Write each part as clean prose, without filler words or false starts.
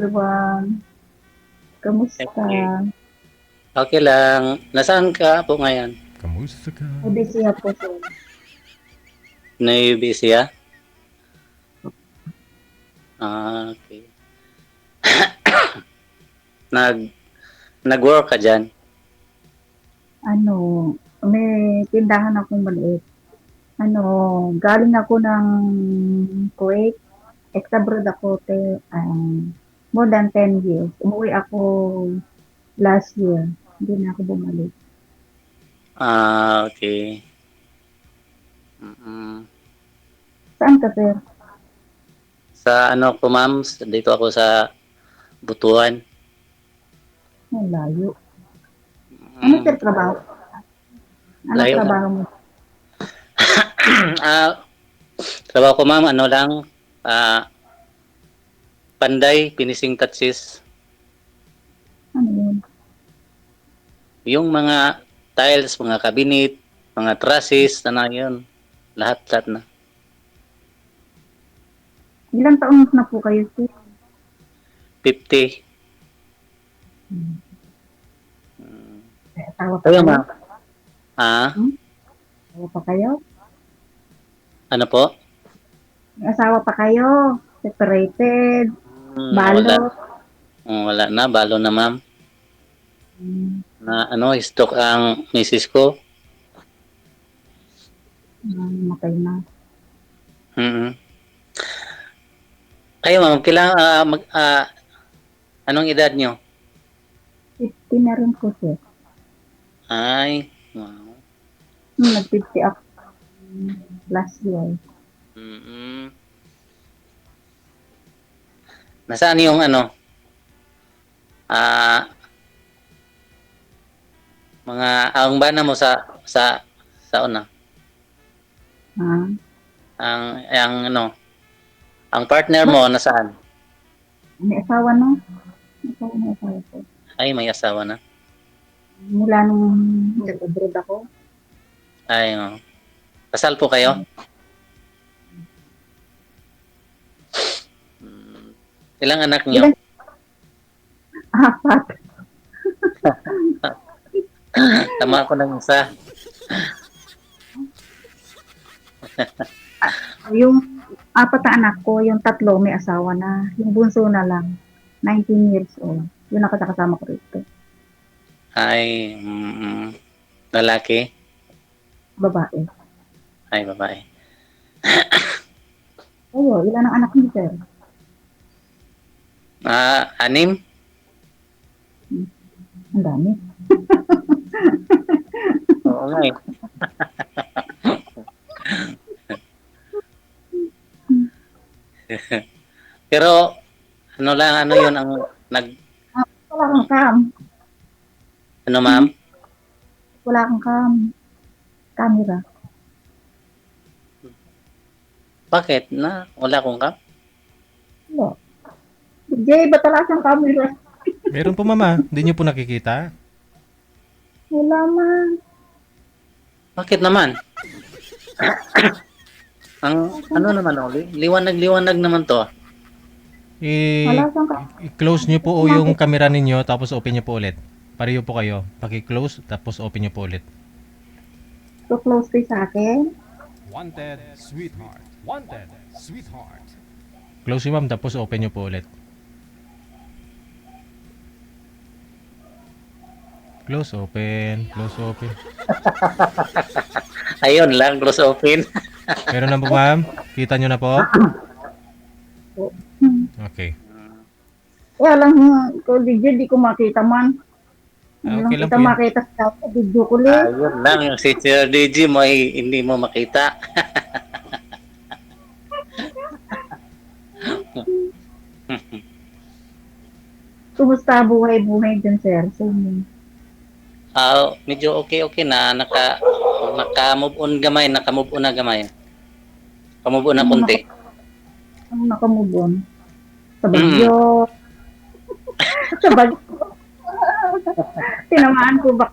everyone. Kamusta? Okay. Okay lang. Nasaan ka po ngayon? Kamusta ka? May busy ako, sir. Busy. Okay. Nag nag-work ka diyan? Ano, may tindahan akong maliit. Ano, galing ako ng Kuwait. Ex-abroad ako, more than 10 years. Umuwi ako last year. Hindi na ako bumalik. Okay. Mm. Saan ka, sir? Sa ano ko, ma'am, dito ako sa Butuan. Ang layo. Ano, sir, trabaho? Ano Layo na. trabaho mo? Ah, trabaho ko, ma'am, ano lang, Panday, finishing touches. Ano yun? Yung mga tiles, mga cabinet, mga trusses, ano yun. Lahat na. Ilang taon na po kayo, sir? 50. May asawa pa Kayo, kayo? ma'am? Ah, Asawa pa kayo? ano po? May asawa pa kayo? Separated? Wala. Balot? Wala na, balo na, ma'am. Hmm, Na ano, stock ang misis ko. Matay na. Mm. Kayo, ma'am, anong edad nyo? 50 na rin po, sir. Ay, wow. Nag-50 ako last year. Mm. Nasaan yung ano? Mga ang bana mo sa una. Ah, Ang ano, ang partner mo nasaan? may asawa no? May asawa po. Ay, may asawa na. Mula nung nag-abroad ako, Ay, oh. Kasal po kayo? Ilang anak niyo? ilan? Apat. Tama ko ng isa. Yung apat na anak ko, yung tatlo may asawa na. Yung bunso na lang, 19 years old. Yung nakasama ko rito. Ay, lalaki? Babae. Ay, babae. Ayo, ilan ang anak niyo, sir? 6? Ang dami. Oo nga eh. Pero, ano yun ang Wala kang cam. ano, ma'am? Wala kang camera. Bakit? Wala akong kap? Wala. Jay, ba't wala kang camera? Meron po mama, hindi niyo po nakikita? Wala man. Bakit naman? Ano naman, liwanag-liwanag naman to. Wala kang camera. I-close niyo po yung camera ninyo tapos open niyo po ulit. Pareho po kayo. Paki-close tapos open niyo po ulit. So close kayo sa akin. Wanted, sweetheart. Wanted, sweetheart. Close niyo ma'am tapos open niyo po ulit. Close, open, close, open. Ayun lang, close open. Meron na po ma'am? Kita niyo na po? Okay. Kaya lang, ko video, di ko makita man. Okay lang kita po yan. makita sa video ko li. Ayun lang, yung si Sir DJ mo ay hindi mo makita. Kumusta buhay-buhay dyan, sir? So, Medyo okay na naka-move on gamay, naka-move on na gamay. Ka-move on na konti. ano nakamove on? Sa bagyo. Sa bagyo. Tinamaan ko ba?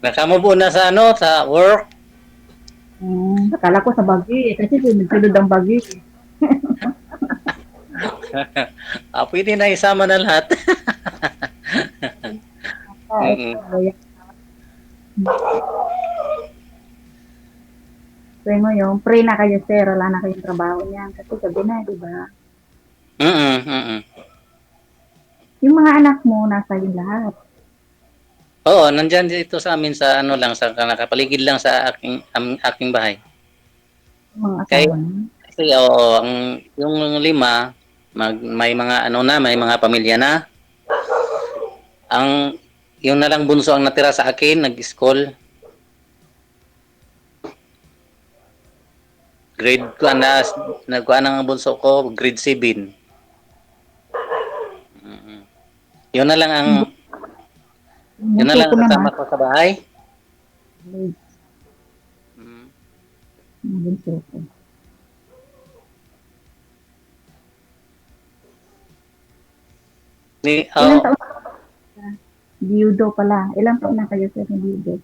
Naka-move on na sa ano, sa work. Akala ko sa bagyo eh. Kasi sunod ang bagyo eh. Pwede na isama na lahat. Ito, bayan. So, yung free na kayo, sir. Wala na kayong trabaho niyan. Kasi gabi na, di ba? Mm. Yung mga anak mo, nasa yung lahat. Oo, nandyan dito sa amin sa ano lang, sa nakapaligid lang sa aking bahay. Yung mga Kaya, asawa niyo. kasi oo, yung 5, may mga ano na, may mga pamilya na. Yung na lang bunso ang natira sa akin, nag-school. Grade ko na, nagkuha ng bunso ko, grade 7. Yun na lang ang, yun na lang ang kasama ko sa bahay. Mm. Bunso ko. Ilang taon ka? Biyudo pala. Ilang taon na kayo, sir, na biyudo?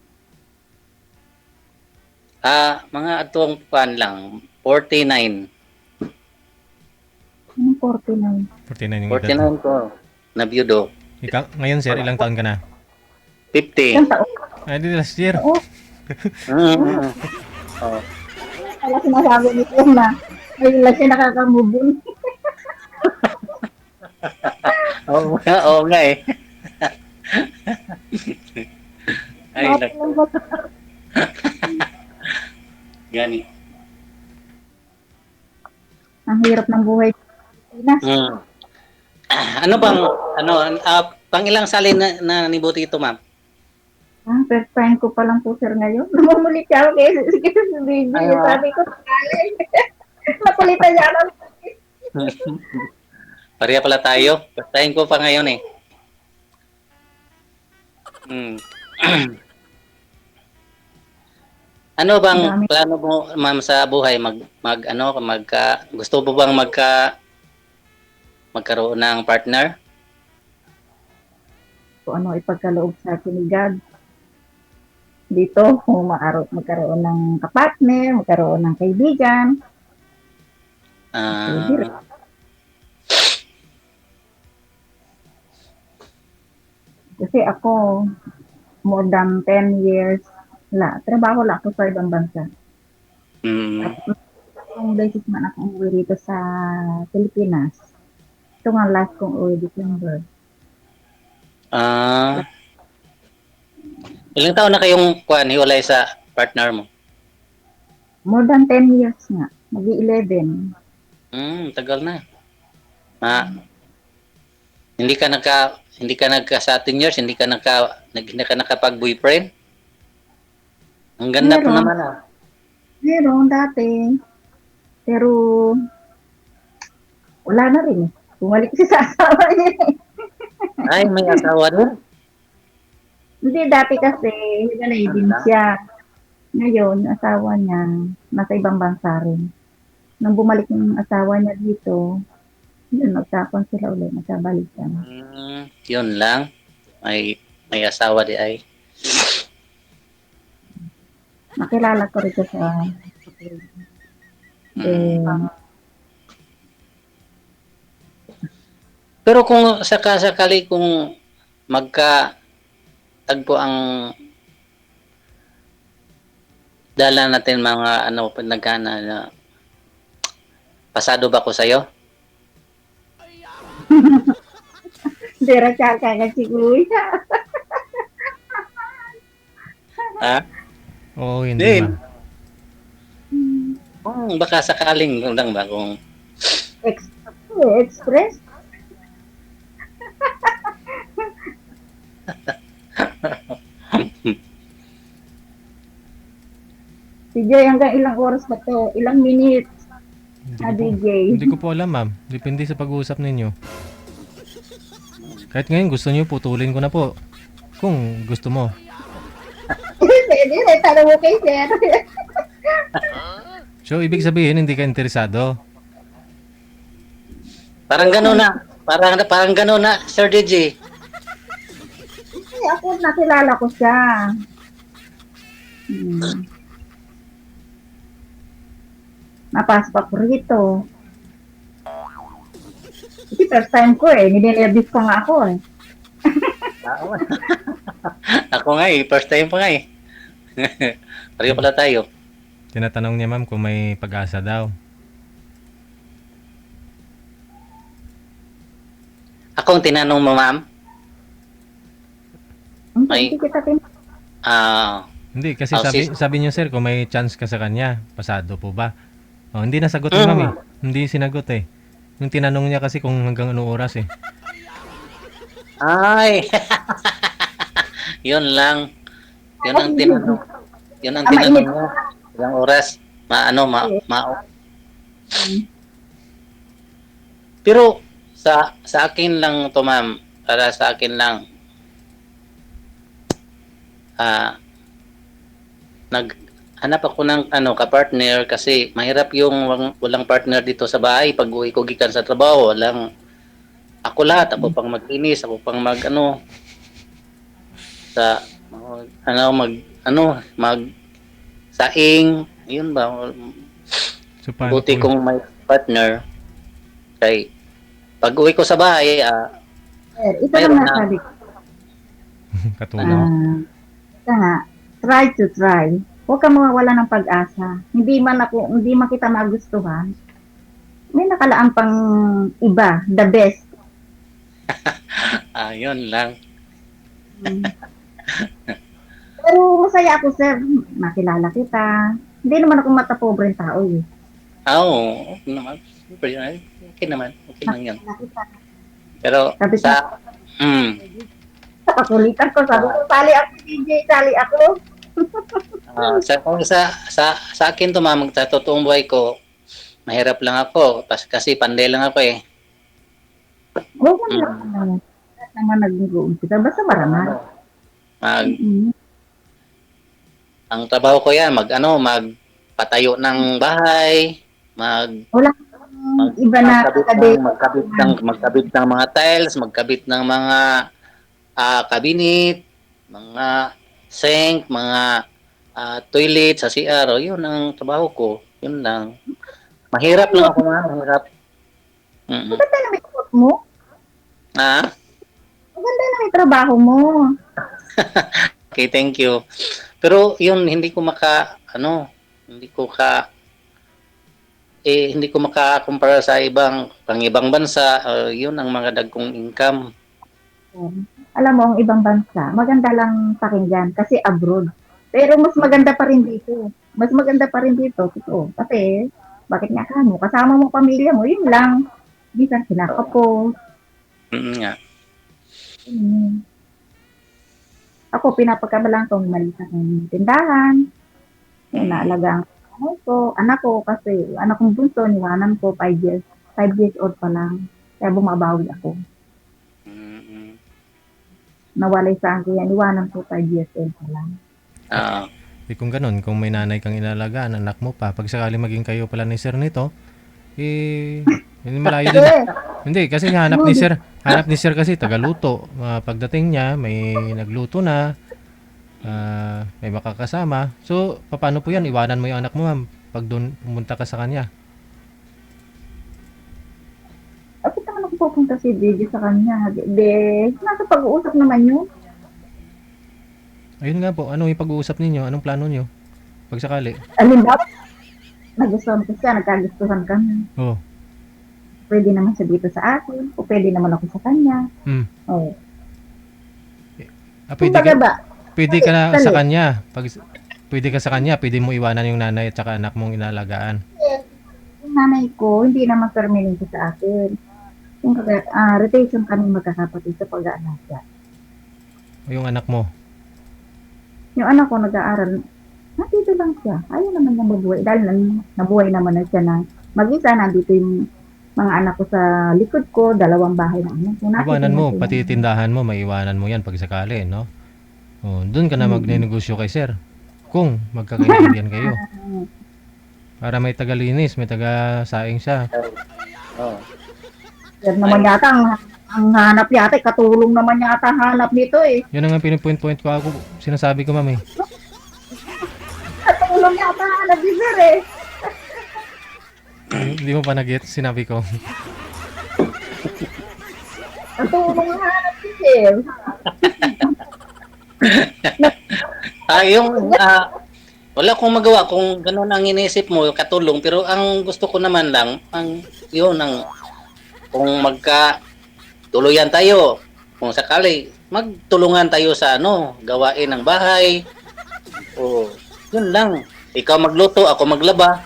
Mga atong pan lang, 49. Anong 49? 49 yung edad. 49 ko, na biyudo. Ikaw, ngayon sir, ilang taon ka na? 50. Ilang taon? Ay, di last year. Oo. Mm. Oh. Kaya sinasabi ni sir na ngayon lang siya nakakamove on. Oo nga eh. Ay, Bakit lang ba? gani. Ang hirap ng buhay. Pinas. Mm. Ano bang, pang ilang salin na nibuti ito, ma'am? First time ko pa lang po, sir, ngayon. Namumulit siya ako kaya sige, baby. Ay, wow. Sabi ko, galing. Napalitan niya ako. Pareha pala tayo. Pastahin ko pa ngayon eh. Mm. Ano bang Dami. plano mo, ma'am, sa buhay? Gusto mo bang magkaroon ng partner? Kung ano ipagkaloob sa akin ni God. Dito, kung magkaroon ng kapatner, magkaroon ng kaibigan. Pwede rin. Kasi ako, more than 10 years, trabaho lang ako sa ibang bansa. Mm. Kung beses man akong uwi dito sa Pilipinas, ito nga last kong uwi December. Ilang taon na kayong hiwalay sa partner mo? More than 10 years nga. Mag-11. Tagal na. Hindi ka nagka sa 10 years, hindi ka nakapag-boyfriend? Ang ganda po Meron. naman Meron dati. Pero, wala na rin. Bumalik siya sa asawa niya. Ay, may asawa din? Hindi, dati kasi, hiwalay din siya. Ngayon, asawa niya, nasa ibang bansa rin. Nang bumalik yung asawa niya dito, yun, nagtapon sila ulit, nagkabalikan. Yun lang. May asawa di ay. Nakilala ko rin siya sa Pero kung sakali kung magka-tagpo ang dala natin mga pinagana na pasado ba ko sa'yo? Dera siya kagad siguro. Ha? Oo, hindi Din. ma'am. Baka sakaling lang ba kung Express? Si Jay, hanggang ilang oras ba to? Ilang minutes? DJ. Hindi ko po alam ma'am. Depende sa pag-uusap ninyo. Kahit ngayon gusto niyo putulin ko na po. Kung gusto mo. Pwede, tanong mo kay sir. So, ibig sabihin hindi ka interesado. parang gano'n na. Parang gano'n na, Sir DJ. Ay, ako nakilala ko siya. Napasok ako rito. Kasi first time ko eh, ninenervous pa nga ako eh. Oo. Ako nga eh, first time pa nga eh. Pareho pala tayo. Tinatanong niya ma'am kung may pag-asa daw. Ako ang tinanong mo, ma'am. May- Hindi kita Ah, Hindi, kasi Oh, sabi niyo sir, kung may chance ka sa kanya, pasado po ba? Oh, hindi nasagot ni ma'am eh. Hindi sinagot eh. Yung tinanong niya kasi kung hanggang anong oras eh. ay. Yun lang. Yun ang tinanong. Yun ang tinanong niya. Ilang oras? Pero sa akin lang to, ma'am. Para sa akin lang. Naghanap ako ng ka-partner kasi mahirap yung walang partner dito sa bahay pag uwi ko gikan sa trabaho. Ako lahat, ako pang maglinis, ako pang sa mag saing, yun ba? So paano Buti po? kung may partner kay pag uwi ko sa bahay, Ito Mayroon lang na. nasabi ko. Katulong. Ito nga, try to try. Huwag ka mawawala ng pag-asa. Hindi man kita magustuhan. May nakalaan pang iba, the best. yun lang. Pero masaya ako, sir. Makilala kita. Hindi naman ako matapobreng tao eh. Oo, okay naman. Okay naman. Okay lang yan. Makilala kita. Pero Sabi sa Kakulitan ko, sabi ko, sali ako, DJ, sali ako. sa akin to, ma'am, sa totoong buhay ko, mahirap lang ako kasi panday lang ako eh. Huwag mo naman. Lahat naman nag-uumpisa. Basta marangal. Ang trabaho ko yan, magpatayo ng bahay, Wala iba na magkabit ng mga tiles, magkabit ng mga cabinet, mga sink, mga toilet sa CR. Yun ang trabaho ko. Yun lang. Mahirap lang ako, ma'am. Mahirap. Maganda na may suot mo. Maganda na may trabaho mo. Okay, thank you. Pero yun, hindi ko makakumpara sa ibang bansa. Yun ang mga dagkong income. Alam mo, ang ibang bansa, maganda lang pakinggan kasi abroad. Pero mas maganda pa rin dito. Mas maganda pa rin dito. Totoo. Kasi, bakit nga ka mo? Kasama mo pamilya mo, yun lang. Bisan kinakapo. Nga. Ako, pinapagkamalan kong mali sa aking tindahan. Yung naalagang anak ko, kasi anak kong bunso, niwanan ko 5 years. 5 years old pa lang. Kaya bumabawi ako. Nawalay sa akin yan. Iwanan ko 5 years old pa lang. Kung ganun, kung may nanay kang inalagaan, anak mo pa, pag sakali maging kayo pala ni sir nito, hindi malayo din. Hindi, kasi hanap ni sir kasi tagaluto. Pagdating niya, may nagluto na, may makakasama. So, paano po yan? Iwanan mo yung anak mo, ma'am, pag doon pumunta ka sa kanya. Bakit naman ako pupunta si Gigi sa kanya? Nasa pag-uusap naman yun. Ayun nga po, ano yung pag-uusap ninyo? Anong plano nyo? Pag sakali. Halimbawa, nagustuhan ko siya, nagkagustuhan kami. Oo. Pwede naman siya dito sa akin, o pwede naman ako sa kanya. Oh. Pwede ka na sa kanya. Pwede ka sa kanya, pwede mo iwanan yung nanay at saka anak mong inalagaan. Yung nanay ko, hindi naman permanente sa akin. Yung rotation kami magkakapatid sa pag-aalaga. Yung anak mo. Yung anak ko nag-aaral, nandito lang siya. Ayaw naman niya mabuhay. Dahil nabuhay naman na siya na mag-isa. Nandito yung mga anak ko sa likod ko, 2 bahay na anak ko. Iwanan mo, pati tindahan mo, maiwanan mo yan pag sakali, no? Oh, doon ka na magnenegosyo kay sir. Kung magkakaintindihan kayo. Para may tagalinis, may taga-saing siya. Yan naman yata, ang hanap yata, katulong naman yata hanap nito eh. Yun ang pinipoint ko ako. Sinasabi ko, ma'am eh. Katulong yata hanap ni sir eh. Hindi mo pa nag-get, sinabi ko. Ang tulong nga hanap si Sir. Yung wala akong magawa kung gano'n ang iniisip mo, katulong, pero ang gusto ko naman lang, kung tuluyan tayo, kung sakali, magtulungan tayo sa gawain ng bahay, o, yun lang. Ikaw magluto, ako maglaba.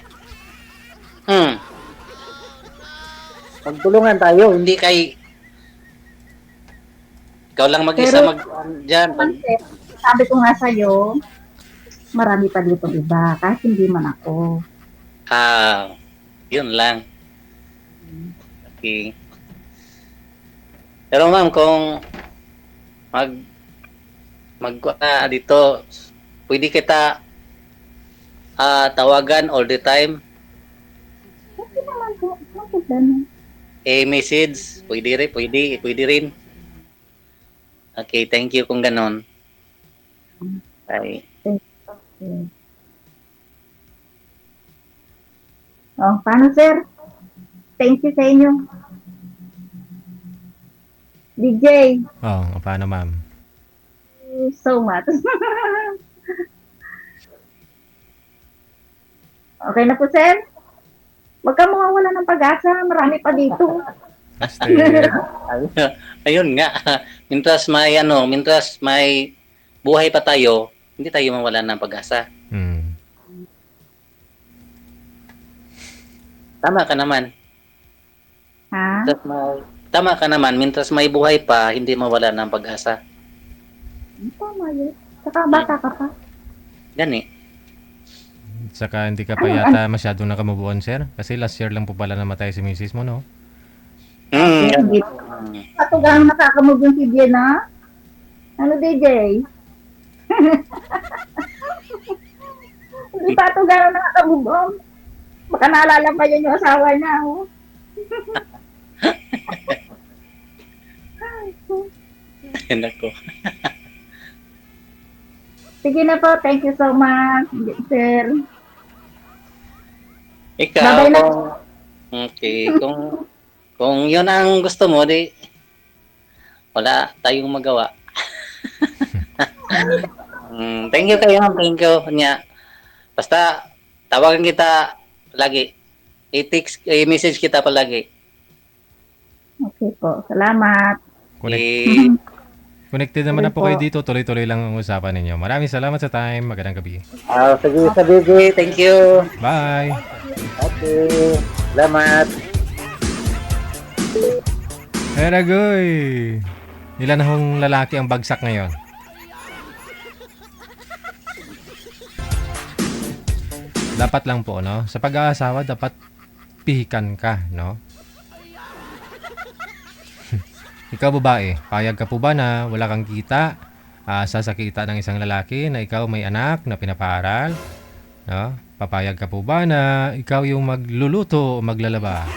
Magtulungan tayo, hindi ikaw lang mag-isa Pero- dyan. Sir, sabi ko nga sa'yo, marami pa dito iba, kahit hindi man ako. Yun lang. Okay. Pero ma'am, kung dito, pwede kita tawagan all the time, Okay naman po, no problema. message, pwede rin. Okay, thank you kung ganon. Bye. Okay. Oh, paano sir? Thank you sa inyo. DJ, Paano ma'am? thank you so much. Okay na po, sir? Huwag ka mawawala ng pag-asa. Marami pa dito. Basta, Ayun nga. Mintras may buhay pa tayo, hindi tayo mawalan ng pag-asa. Tama ka naman. Ha? Tama ka naman, mintras may buhay pa, hindi mawalan ng pag-asa. Tama yun. Saka bata ka pa. Gani. Saka hindi ka pa yata masyadong nakamubuan, sir. Kasi last year lang po pala namatay si misis mo, no? Hindi. Patugang nakakamove yung si Jenna. Ano, DJ? Hindi patugang nakakamove on. Baka naalala pa yun yung asawa niya. Oh. Nako. Sige na po. Thank you so much, sir. Ikaw, Babay na. okay, kung yun ang gusto mo, di wala tayong magawa. Thank you kayo, thank you. Basta, tawagan kita lagi. I-message kita palagi. Okay po. Salamat. Connected naman na po Sige kayo po. dito. Tuloy-tuloy lang ang usapan ninyo. Maraming salamat sa time. Magandang gabi. Sige, sa BB, thank you. Bye! Okay, salamat. Eragoy! Ilan hong lalaki ang bagsak ngayon? Dapat lang po, no? Sa pag-aasawa, dapat pihikan ka, no? Ikaw babae, payag ka po ba na wala kang kita, sasakita ng isang lalaki na ikaw may anak na pinapaaral? No? Papayag ka po ba na ikaw yung magluluto o maglalaba?